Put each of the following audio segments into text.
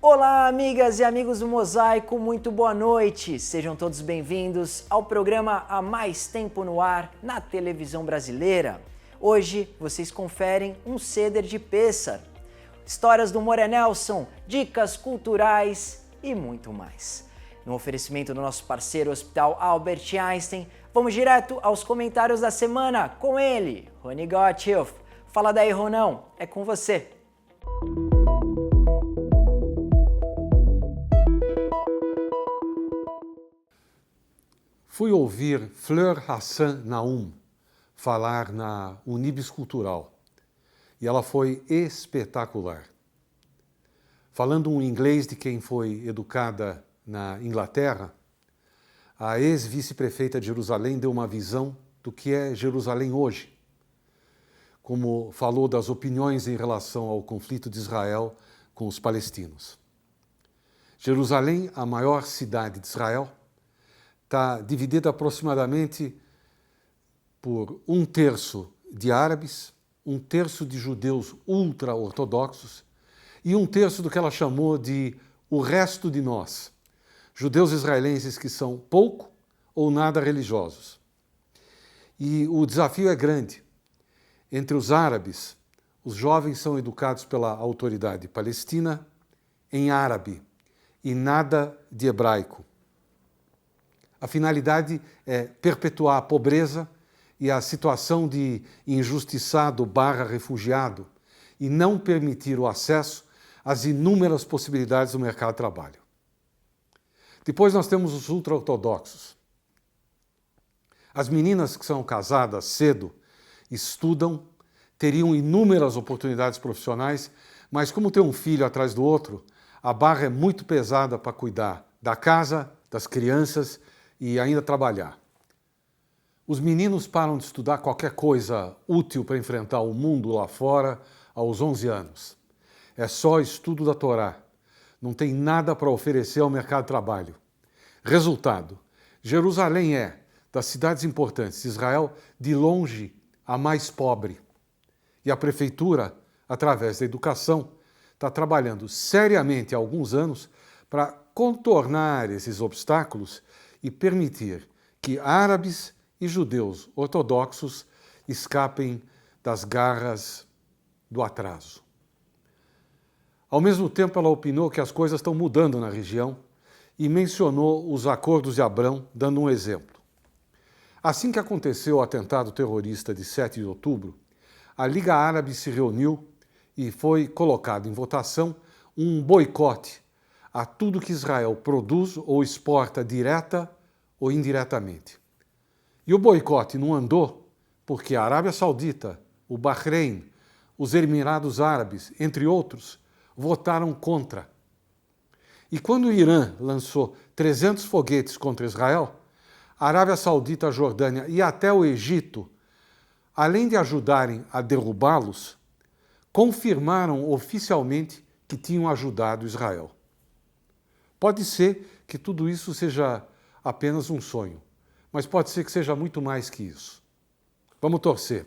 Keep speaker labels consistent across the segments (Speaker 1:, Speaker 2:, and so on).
Speaker 1: Olá, amigas e amigos do Mosaico, muito boa noite. Sejam todos bem-vindos ao programa Há Mais Tempo no Ar na televisão brasileira. Hoje vocês conferem um ceder de Pêssar, histórias do Moré Nelson, dicas culturais e muito mais. No oferecimento do nosso parceiro Hospital Albert Einstein, vamos direto aos comentários da semana com ele, Rony Gottschalk. Fala daí, Ronão, é com você.
Speaker 2: Fui ouvir Fleur Hassan Naum falar na Unibis Cultural e ela foi espetacular. Falando um inglês de quem foi educada na Inglaterra, a ex-vice-prefeita de Jerusalém deu uma visão do que é Jerusalém hoje, como falou das opiniões em relação ao conflito de Israel com os palestinos. Jerusalém, a maior cidade de Israel, está dividida aproximadamente por 1/3 de árabes, 1/3 de judeus ultra-ortodoxos e 1/3 do que ela chamou de o resto de nós, judeus israelenses que são pouco ou nada religiosos. E o desafio é grande. Entre os árabes, os jovens são educados pela autoridade palestina em árabe e nada de hebraico. A finalidade é perpetuar a pobreza e a situação de injustiçado/refugiado e não permitir o acesso às inúmeras possibilidades do mercado de trabalho. Depois nós temos os ultra-ortodoxos. As meninas que são casadas cedo, estudam, teriam inúmeras oportunidades profissionais, mas como tem um filho atrás do outro, a barra é muito pesada para cuidar da casa, das crianças e ainda trabalhar. Os meninos param de estudar qualquer coisa útil para enfrentar o mundo lá fora aos 11 anos. É só estudo da Torá. Não tem nada para oferecer ao mercado de trabalho. Resultado, Jerusalém é, das cidades importantes de Israel, de longe a mais pobre. E a prefeitura, através da educação, está trabalhando seriamente há alguns anos para contornar esses obstáculos e permitir que árabes e judeus ortodoxos escapem das garras do atraso. Ao mesmo tempo, ela opinou que as coisas estão mudando na região e mencionou os acordos de Abrão, dando um exemplo. Assim que aconteceu o atentado terrorista de 7 de outubro, a Liga Árabe se reuniu e foi colocado em votação um boicote a tudo que Israel produz ou exporta direta ou indiretamente. E o boicote não andou porque a Arábia Saudita, o Bahrein, os Emirados Árabes, entre outros, votaram contra. E quando o Irã lançou 300 foguetes contra Israel, a Arábia Saudita, a Jordânia e até o Egito, além de ajudarem a derrubá-los, confirmaram oficialmente que tinham ajudado Israel. Pode ser que tudo isso seja apenas um sonho, mas pode ser que seja muito mais que isso. Vamos torcer.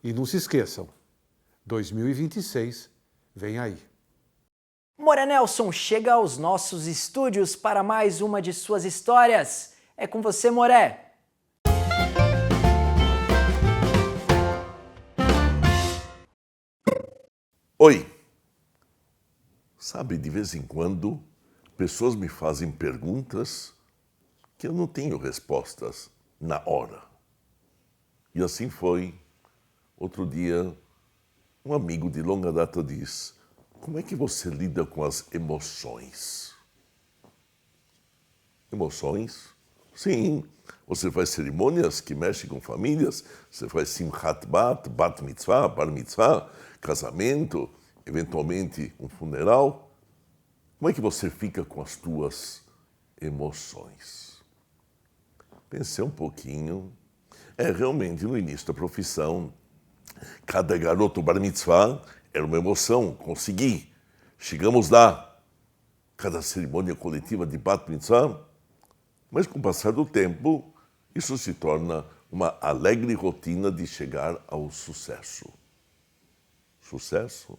Speaker 2: E não se esqueçam, 2026 vem aí.
Speaker 1: Moré Nelson chega aos nossos estúdios para mais uma de suas histórias. É com você, Moré.
Speaker 3: Oi! Sabe, de vez em quando, pessoas me fazem perguntas que eu não tenho respostas na hora. E assim foi. Outro dia, um amigo de longa data diz: como é que você lida com as emoções? Emoções? Sim, você faz cerimônias que mexem com famílias, você faz simchat bat mitzvah, bar mitzvah, casamento, eventualmente um funeral. Como é que você fica com as tuas emoções? Pensei um pouquinho. Realmente, no início da profissão, cada garoto bar mitzvah era uma emoção, consegui, chegamos lá. Cada cerimônia coletiva de bat mitzvah. Mas com o passar do tempo, isso se torna uma alegre rotina de chegar ao sucesso. Sucesso?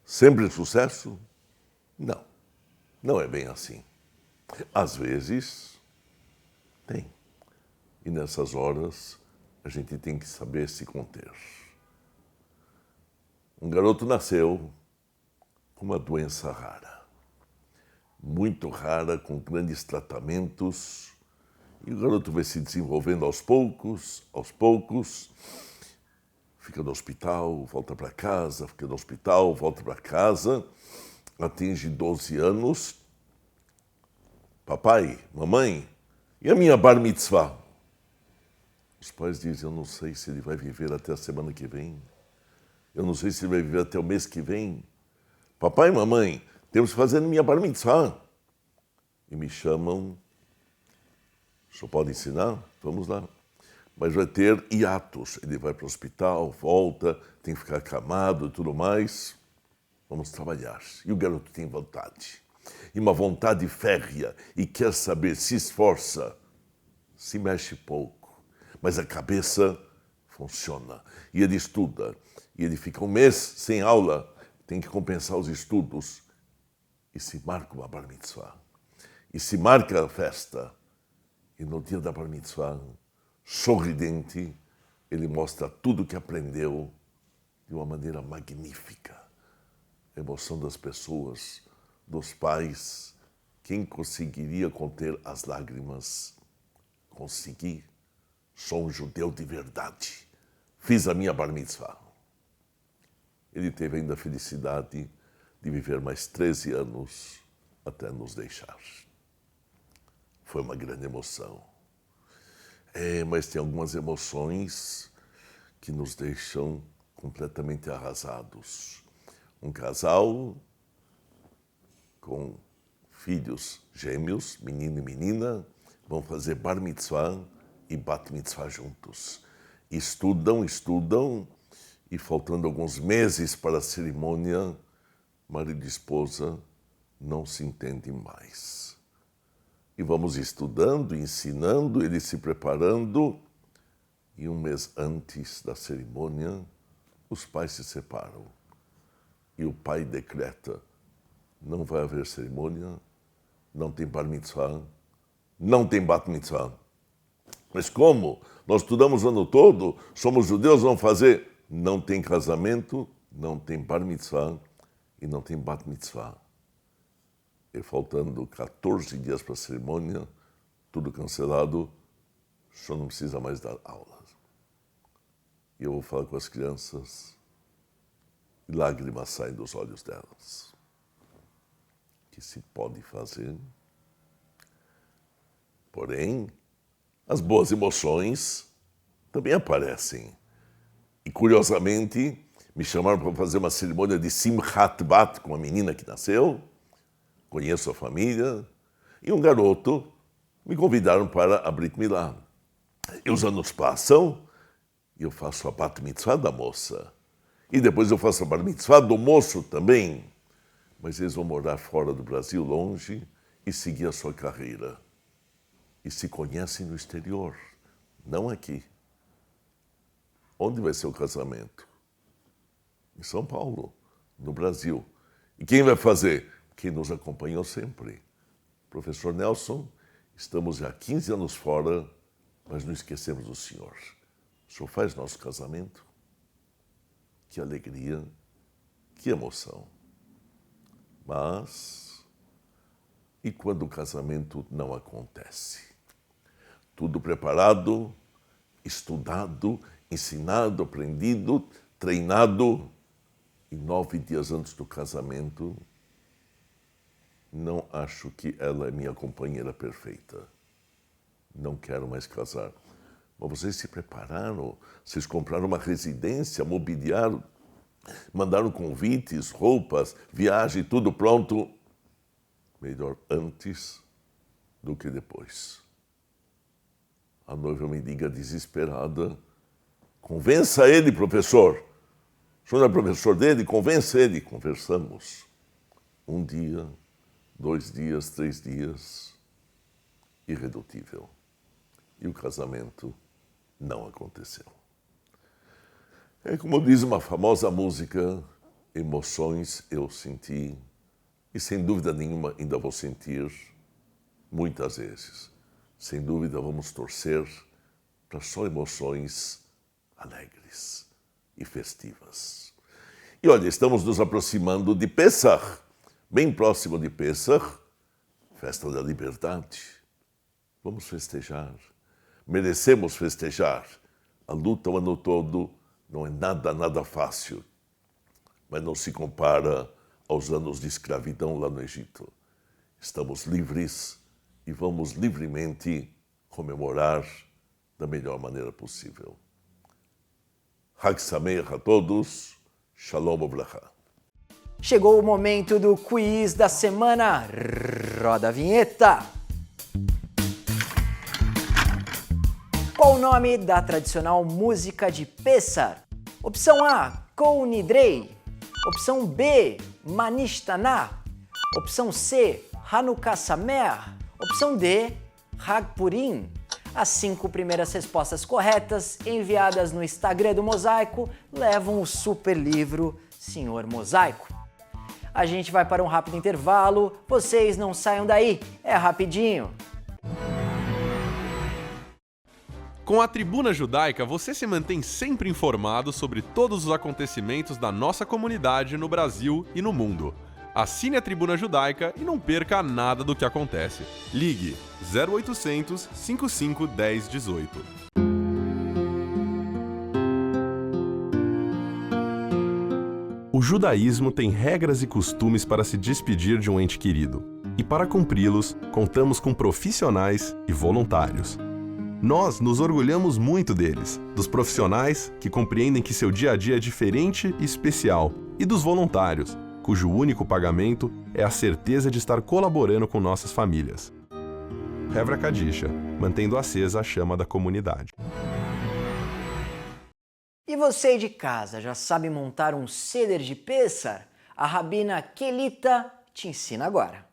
Speaker 3: Sempre sucesso? Não. Não é bem assim. Às vezes, tem. E nessas horas, a gente tem que saber se conter. Um garoto nasceu com uma doença rara. Muito rara, com grandes tratamentos. E o garoto vai se desenvolvendo aos poucos, fica no hospital, volta para casa, fica no hospital, volta para casa, atinge 12 anos. Papai, mamãe, e a minha bar mitzvah? Os pais dizem, eu não sei se ele vai viver até a semana que vem. Eu não sei se ele vai viver até o mês que vem. Papai, mamãe, temos que fazer a minha bar mitzvah. E me chamam, só pode ensinar? Vamos lá. Mas vai ter hiatos. Ele vai para o hospital, volta, tem que ficar acamado e tudo mais. Vamos trabalhar. E o garoto tem vontade. E uma vontade férrea. E quer saber, se esforça. Se mexe pouco. Mas a cabeça funciona. E ele estuda. E ele fica um mês sem aula. Tem que compensar os estudos. E se marca uma bar mitzvah. E se marca a festa. E no dia da bar mitzvah, sorridente, ele mostra tudo que aprendeu de uma maneira magnífica. A emoção das pessoas, dos pais. Quem conseguiria conter as lágrimas? Consegui. Sou um judeu de verdade. Fiz a minha bar mitzvah. Ele teve ainda a felicidade de viver mais 13 anos até nos deixar. Foi uma grande emoção. Mas tem algumas emoções que nos deixam completamente arrasados. Um casal com filhos gêmeos, menino e menina, vão fazer bar mitzvah e bat mitzvah juntos. Estudam, e faltando alguns meses para a cerimônia, marido e esposa não se entendem mais. E vamos estudando, ensinando, ele se preparando. E um mês antes da cerimônia, os pais se separam. E o pai decreta, não vai haver cerimônia, não tem bar mitzvah, não tem bat mitzvah. Mas como? Nós estudamos o ano todo, somos judeus, vamos fazer. Não tem casamento, não tem bar mitzvah e não tem bat mitzvah. E faltando 14 dias para a cerimônia, tudo cancelado, só não precisa mais dar aulas. E eu vou falar com as crianças e lágrimas saem dos olhos delas. O que se pode fazer? Porém, as boas emoções também aparecem. E, curiosamente, me chamaram para fazer uma cerimônia de Simchat Bat com uma menina que nasceu. Conheço a família, e um garoto me convidaram para a Brit Milá. E os anos passam, e eu faço a Bat Mitzvah da moça. E depois eu faço a Bar Mitzvah do moço também. Mas eles vão morar fora do Brasil, longe, e seguir a sua carreira. E se conhecem no exterior, não aqui. Onde vai ser o casamento? Em São Paulo, no Brasil. E quem vai fazer? Quem nos acompanhou sempre. Professor Nelson, estamos já há 15 anos fora, mas não esquecemos do senhor. O senhor faz nosso casamento? Que alegria, que emoção. Mas, e quando o casamento não acontece? Tudo preparado, estudado, ensinado, aprendido, treinado, e 9 dias antes do casamento, não acho que ela é minha companheira perfeita. Não quero mais casar. Mas vocês se prepararam, vocês compraram uma residência, mobiliaram, mandaram convites, roupas, viagem, tudo pronto. Melhor antes do que depois. A noiva me liga desesperada. Convença ele, professor. O senhor não é professor dele? Convença ele. Conversamos. 1 dia, 2 dias, 3 dias. Irredutível. E o casamento não aconteceu. É como diz uma famosa música, emoções eu senti, E sem dúvida nenhuma ainda vou sentir, muitas vezes. Sem dúvida vamos torcer para só emoções alegres e festivas. E olha, estamos nos aproximando de Pessach, bem próximo de Pessach, festa da liberdade. Vamos festejar, merecemos festejar. A luta o ano todo não é nada fácil, mas não se compara aos anos de escravidão lá no Egito. Estamos livres e vamos livremente comemorar da melhor maneira possível. Hag Sameach a todos, Shalom Uvracha.
Speaker 1: Chegou o momento do quiz da semana. Roda a vinheta. Qual o nome da tradicional música de Pessach? Opção A, Kol Nidrei. Opção B, Manishtaná. Opção C, Hanukkah Sameach. Opção D, Hag Purim. As 5 primeiras respostas corretas, enviadas no Instagram do Mosaico, levam o super livro Senhor Mosaico. A gente vai para um rápido intervalo, vocês não saiam daí, é rapidinho.
Speaker 4: Com a Tribuna Judaica, você se mantém sempre informado sobre todos os acontecimentos da nossa comunidade no Brasil e no mundo. Assine a Tribuna Judaica e não perca nada do que acontece. Ligue 0800 55 10 18. O judaísmo tem regras e costumes para se despedir de um ente querido. E para cumpri-los, contamos com profissionais e voluntários. Nós nos orgulhamos muito deles, dos profissionais que compreendem que seu dia a dia é diferente e especial, e dos voluntários, cujo único pagamento é a certeza de estar colaborando com nossas famílias. Hevra Kadisha, mantendo acesa a chama da comunidade.
Speaker 1: E você de casa já sabe montar um seder de Pessach? A rabina Kelita te ensina agora.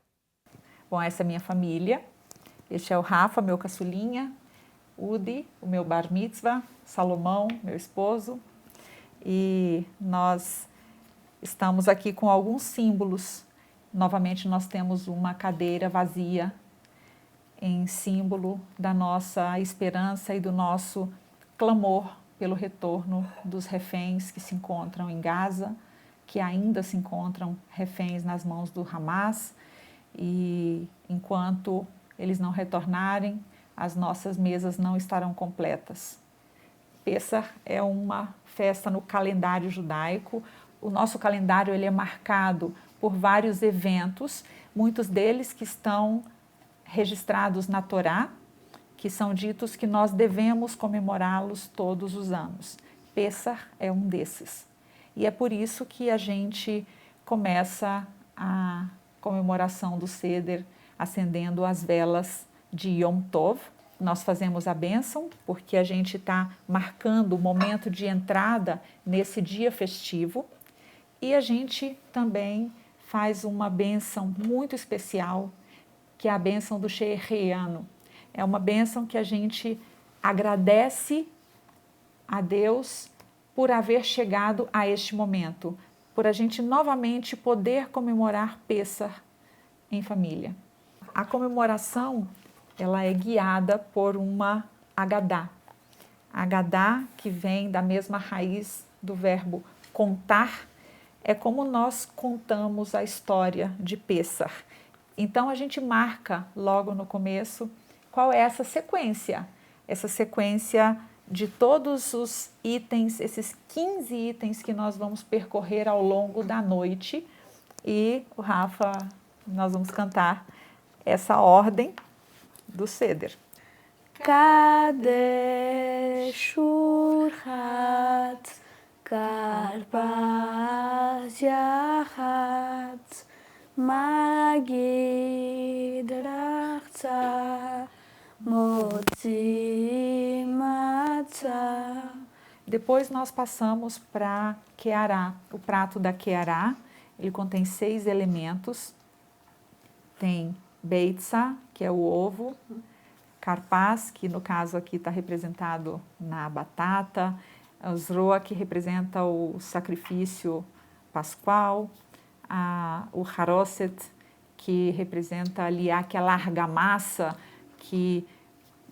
Speaker 5: Bom, essa é a minha família. Este é o Rafa, meu caçulinha. Udi, o meu bar mitzvah. Salomão, meu esposo. E nós estamos aqui com alguns símbolos. Novamente, nós temos uma cadeira vazia em símbolo da nossa esperança e do nosso clamor pelo retorno dos reféns que se encontram em Gaza, que ainda se encontram reféns nas mãos do Hamas. E enquanto eles não retornarem, as nossas mesas não estarão completas. Pessach é uma festa no calendário judaico. O nosso calendário ele é marcado por vários eventos, muitos deles que estão registrados na Torá, que são ditos que nós devemos comemorá-los todos os anos. Pessach é um desses. E é por isso que a gente começa a comemoração do Seder acendendo as velas de Yom Tov. Nós fazemos a bênção porque a gente está marcando o momento de entrada nesse dia festivo. E a gente também faz uma bênção muito especial, que é a bênção do Shehechianu. É uma bênção que a gente agradece a Deus por haver chegado a este momento, por a gente novamente poder comemorar Pessach em família. A comemoração ela é guiada por uma Agadá. Agadá, que vem da mesma raiz do verbo contar, é como nós contamos a história de Pessach. Então a gente marca logo no começo qual é essa sequência de todos os itens, esses 15 itens que nós vamos percorrer ao longo da noite. E o Rafa, nós vamos cantar essa ordem do Seder.
Speaker 6: Kadesh Urchat Karpas Yachat Magid Rachza Motzi Matzah.
Speaker 5: Depois nós passamos para Keará, o prato da Keará. Ele contém 6 elementos. Tem Beitza, que é o ovo, Karpas, que no caso aqui está representado na batata, Zroa, que representa o sacrifício pascual, o haroset, que representa ali aquela argamassa que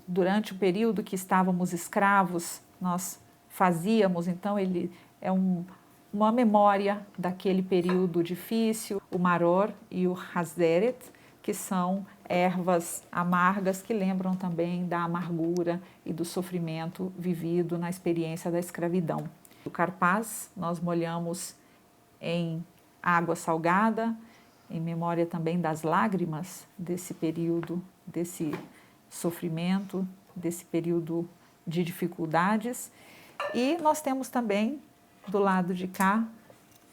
Speaker 5: durante o período que estávamos escravos nós fazíamos. Então ele é uma memória daquele período difícil. O maror e o hazeret, que são ervas amargas que lembram também da amargura e do sofrimento vivido na experiência da escravidão. O carpaz nós molhamos em água salgada, em memória também das lágrimas desse período, desse sofrimento, desse período de dificuldades. E nós temos também, do lado de cá,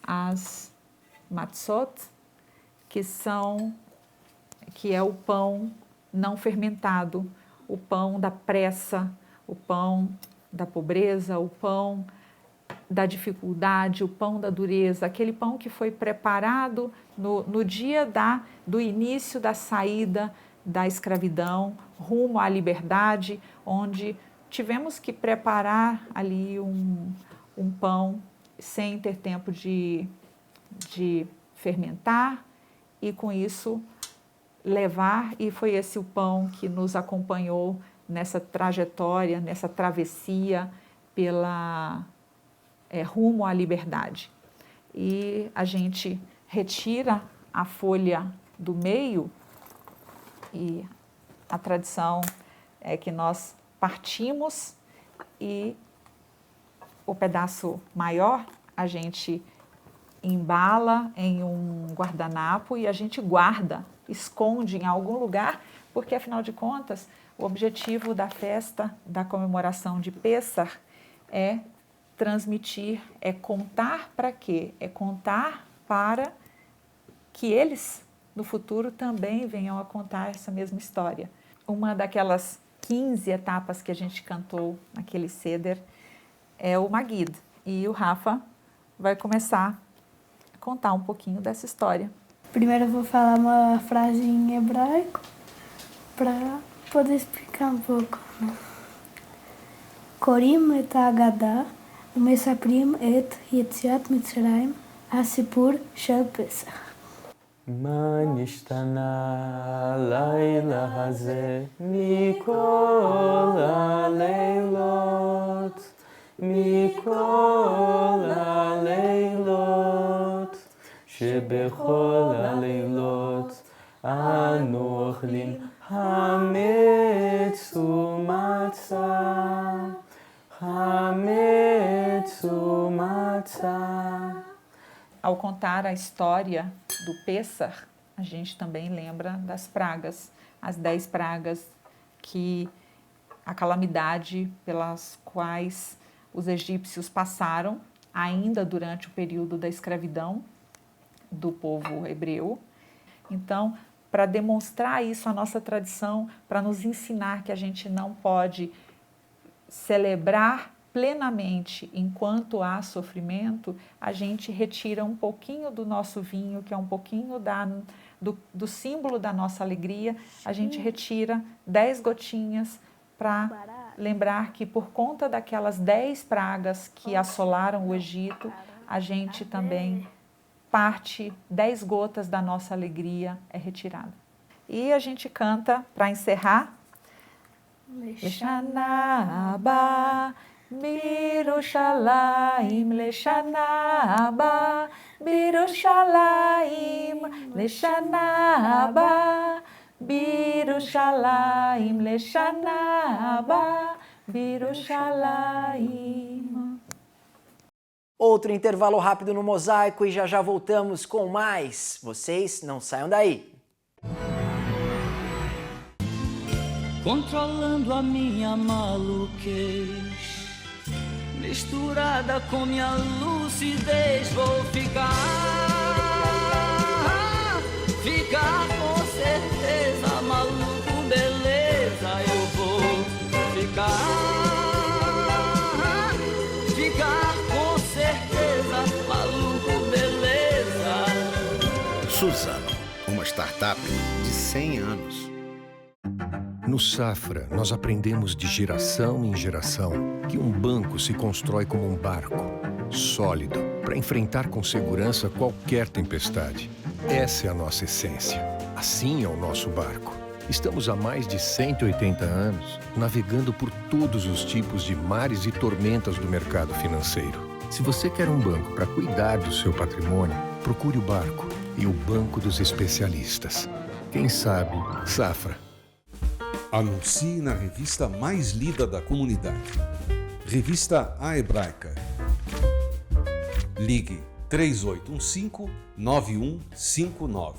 Speaker 5: as matzot, que é o pão não fermentado, o pão da pressa, o pão da pobreza, o pão da dificuldade, o pão da dureza, aquele pão que foi preparado no dia do início da saída da escravidão rumo à liberdade, onde tivemos que preparar ali um pão sem ter tempo de fermentar e com isso levar, e foi esse o pão que nos acompanhou nessa trajetória, nessa travessia rumo à liberdade. E a gente retira a folha do meio e a tradição é que nós partimos e o pedaço maior a gente embala em um guardanapo e a gente guarda, esconde em algum lugar, porque afinal de contas o objetivo da festa, da comemoração de Pêssar é transmitir, é contar para quê? É contar para que eles no futuro também venham a contar essa mesma história. Uma daquelas 15 etapas que a gente cantou naquele Seder é o Magid. E o Rafa vai começar a contar um pouquinho dessa história.
Speaker 6: Primeiro eu vou falar uma frase em hebraico para poder explicar um pouco. Korim et ha'agadah ומספרים את יציאת מצרים, הסיפור של פסח.
Speaker 7: מה נשתנה הלילה הזה מכל הלילות, מכל הלילות, שבכל הלילות אנו אוכלים חמץ ומצה, חמץ ומצה.
Speaker 5: Ao contar a história do Pêssar, a gente também lembra das pragas, as 10 pragas, a calamidade pelas quais os egípcios passaram ainda durante o período da escravidão do povo hebreu. Então, para demonstrar isso, a nossa tradição, para nos ensinar que a gente não pode celebrar plenamente enquanto há sofrimento, a gente retira um pouquinho do nosso vinho, que é um pouquinho do símbolo da nossa alegria, a gente retira 10 gotinhas para lembrar que por conta daquelas 10 pragas que assolaram o Egito, a gente também parte, 10 gotas da nossa alegria é retirada. E a gente canta para encerrar. Leshana haba Birushalayim, Leshana haba Birushalayim, Leshana haba Birushalayim, Leshana haba Birushalayim.
Speaker 1: Outro intervalo rápido no Mosaico e já voltamos com mais. Vocês não saiam daí.
Speaker 8: Controlando a minha maluquez, misturada com minha lucidez, vou ficar com certeza, maluco, beleza, eu vou ficar com certeza, maluco, beleza.
Speaker 9: Suzano, uma startup de 100 anos.
Speaker 10: No Safra, nós aprendemos de geração em geração que um banco se constrói como um barco, sólido, para enfrentar com segurança qualquer tempestade. Essa é a nossa essência. Assim é o nosso barco. Estamos há mais de 180 anos navegando por todos os tipos de mares e tormentas do mercado financeiro. Se você quer um banco para cuidar do seu patrimônio, procure o Barco e o Banco dos Especialistas. Quem sabe, Safra.
Speaker 11: Anuncie na revista mais lida da comunidade. Revista A Hebraica. Ligue 3815-9159.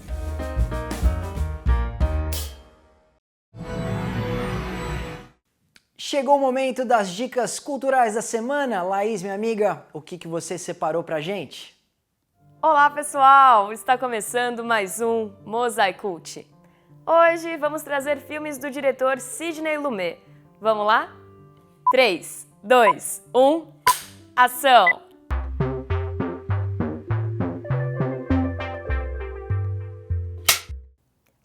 Speaker 1: Chegou o momento das dicas culturais da semana. Laís, minha amiga, o que você separou pra gente?
Speaker 12: Olá, pessoal! Está começando mais um Mosaic Cult. Hoje vamos trazer filmes do diretor Sidney Lumet. Vamos lá? 3, 2, 1, ação!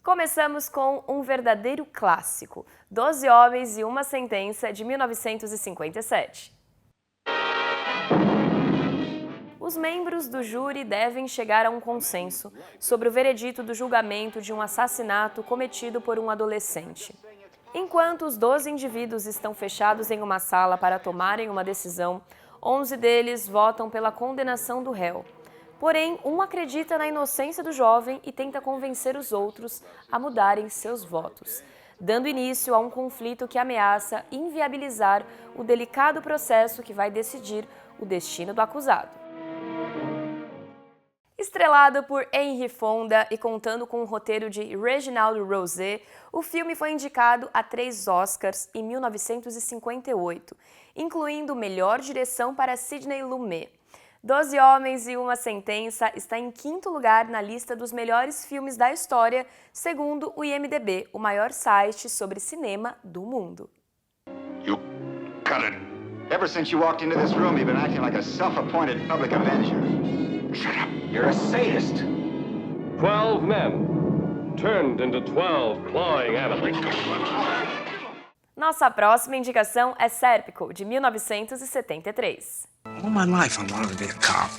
Speaker 12: Começamos com um verdadeiro clássico, 12 Homens e uma Sentença, de 1957. Os membros do júri devem chegar a um consenso sobre o veredito do julgamento de um assassinato cometido por um adolescente. Enquanto os 12 indivíduos estão fechados em uma sala para tomarem uma decisão, 11 deles votam pela condenação do réu. Porém, um acredita na inocência do jovem e tenta convencer os outros a mudarem seus votos, dando início a um conflito que ameaça inviabilizar o delicado processo que vai decidir o destino do acusado. Estrelado por Henry Fonda e contando com o roteiro de Reginald Rosé, o filme foi indicado a 3 Oscars em 1958, incluindo melhor direção para Sidney Lumet. 12 Homens e uma Sentença está em 5º lugar na lista dos melhores filmes da história, segundo o IMDb, o maior site sobre cinema do mundo.
Speaker 13: You cut it. Ever since you walked into this room, you've been acting like a self-appointed public avenger. Shut up. You're a sadist.
Speaker 14: 12 men turned into 12 clawing animals.
Speaker 12: Nossa próxima indicação é Serpico, de 1973.
Speaker 15: All my life I wanted to be a cop.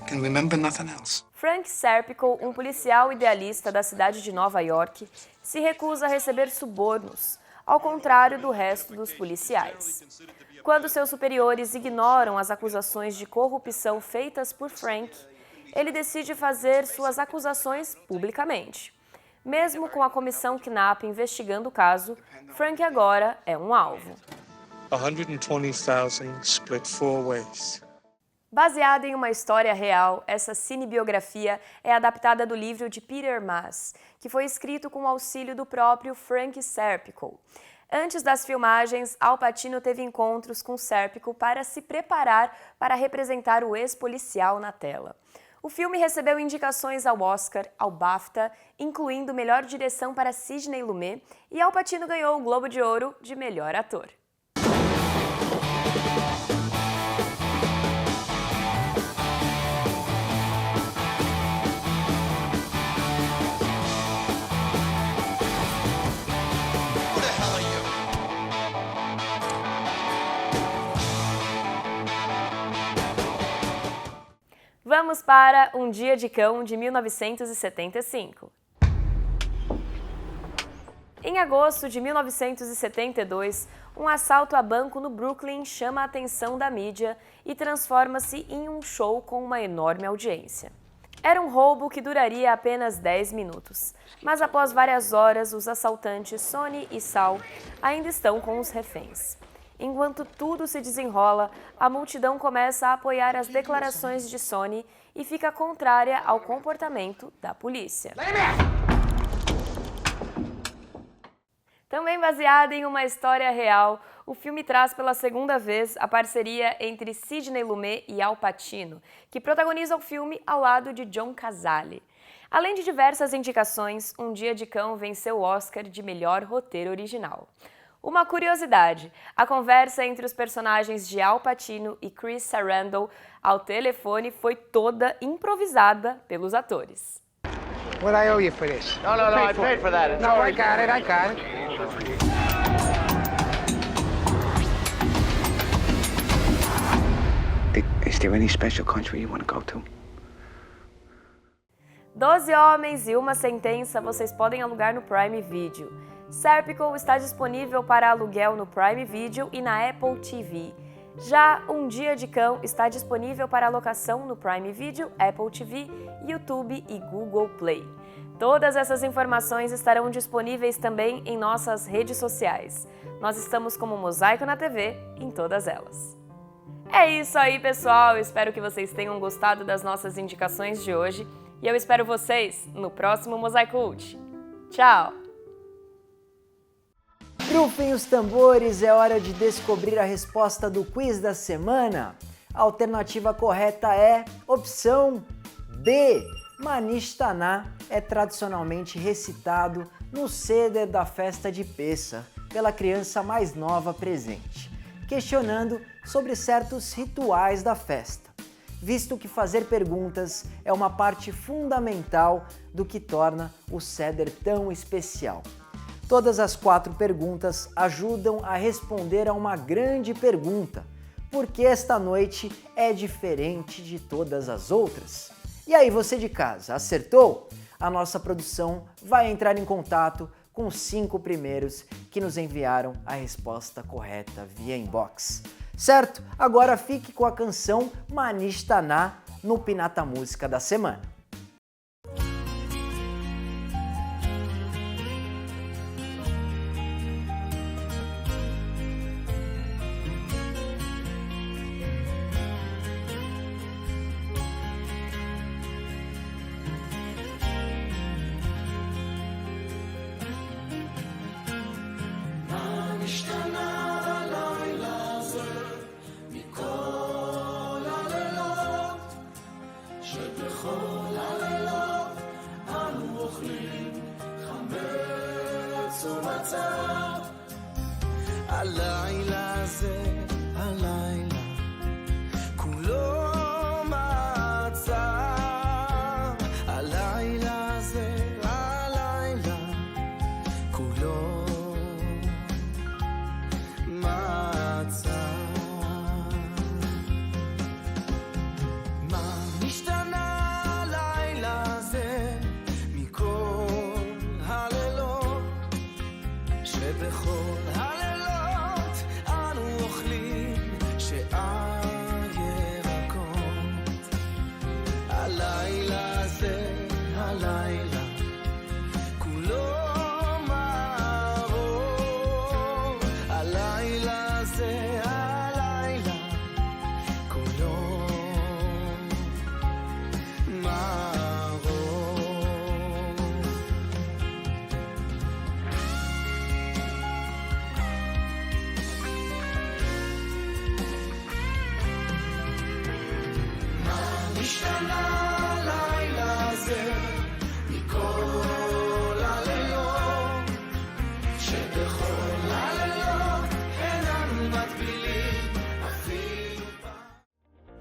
Speaker 15: I can remember nothing else.
Speaker 12: Frank Serpico, um policial idealista da cidade de Nova York, se recusa a receber subornos, ao contrário do resto dos policiais. Quando seus superiores ignoram as acusações de corrupção feitas por Frank, ele decide fazer suas acusações publicamente. Mesmo com a comissão Knapp investigando o caso, Frank agora é um alvo.
Speaker 15: 120,000 split 4 ways.
Speaker 12: Baseada em uma história real, essa cinebiografia é adaptada do livro de Peter Maas, que foi escrito com o auxílio do próprio Frank Serpico. Antes das filmagens, Al Pacino teve encontros com Serpico para se preparar para representar o ex-policial na tela. O filme recebeu indicações ao Oscar, ao BAFTA, incluindo melhor direção para Sidney Lumet, e Al Pacino ganhou o Globo de Ouro de melhor ator. Vamos para Um Dia de Cão, de 1975. Em agosto de 1972, um assalto a banco no Brooklyn chama a atenção da mídia e transforma-se em um show com uma enorme audiência. Era um roubo que duraria apenas 10 minutos, mas após várias horas, os assaltantes Sonny e Sal ainda estão com os reféns. Enquanto tudo se desenrola, a multidão começa a apoiar as declarações de Sonny e fica contrária ao comportamento da polícia. Também baseado em uma história real, o filme traz pela segunda vez a parceria entre Sidney Lumet e Al Pacino, que protagoniza o filme ao lado de John Cazale. Além de diversas indicações, Um Dia de Cão venceu o Oscar de melhor roteiro original. Uma curiosidade, a conversa entre os personagens de Al Pacino e Chris Sarandon ao telefone foi toda improvisada pelos atores.
Speaker 16: What I owe you for this?
Speaker 17: No, I paid for that.
Speaker 16: No, I got it.
Speaker 15: Is there any special country you want to go to?
Speaker 12: 12 Homens e uma Sentença vocês podem alugar no Prime Video. Serpico está disponível para aluguel no Prime Video e na Apple TV. Já Um Dia de Cão está disponível para alocação no Prime Video, Apple TV, YouTube e Google Play. Todas essas informações estarão disponíveis também em nossas redes sociais. Nós estamos como Mosaico na TV em todas elas. É isso aí, pessoal! Espero que vocês tenham gostado das nossas indicações de hoje e eu espero vocês no próximo Mosaico Cult. Tchau!
Speaker 1: Rufem os tambores, é hora de descobrir a resposta do quiz da semana. A alternativa correta é opção D. Manishtaná é tradicionalmente recitado no seder da festa de Pessah pela criança mais nova presente, questionando sobre certos rituais da festa, visto que fazer perguntas é uma parte fundamental do que torna o seder tão especial. Todas as 4 perguntas ajudam a responder a uma grande pergunta: por que esta noite é diferente de todas as outras? E aí, você de casa, acertou? A nossa produção vai entrar em contato com os 5 primeiros que nos enviaram a resposta correta via inbox. Certo? Agora fique com a canção Manishtaná no Pinata Música da semana.
Speaker 17: הלילה הזה, הלילה, כולו מצב. הלילה הזה, הלילה, כולו מצב. מה נשתנה הלילה הזה מכל הלילות, שבכל הלילות אנו אוכלים שאר ירקות. הלילה הזה, הלילה, כולו מאור. הלילה הזה, הלילה, כולו מאור. נשתנה הלילה הזה מכל הלילות, שבכל הלילות איננו מטבילים אפילו פעם.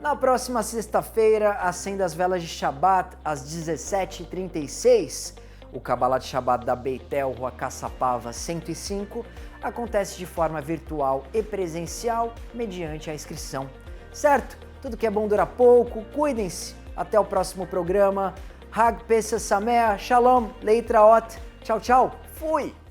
Speaker 1: Na próxima sexta-feira, acenda as velas de Shabat às 17h36. O Kabbalat Shabat da Beitel, Rua Caçapava 105, acontece de forma virtual e presencial mediante a inscrição. Certo? Tudo que é bom dura pouco, cuidem-se. Até o próximo programa. Hag Pesach Sameach, Shalom, Leitraot. Tchau, tchau. Fui!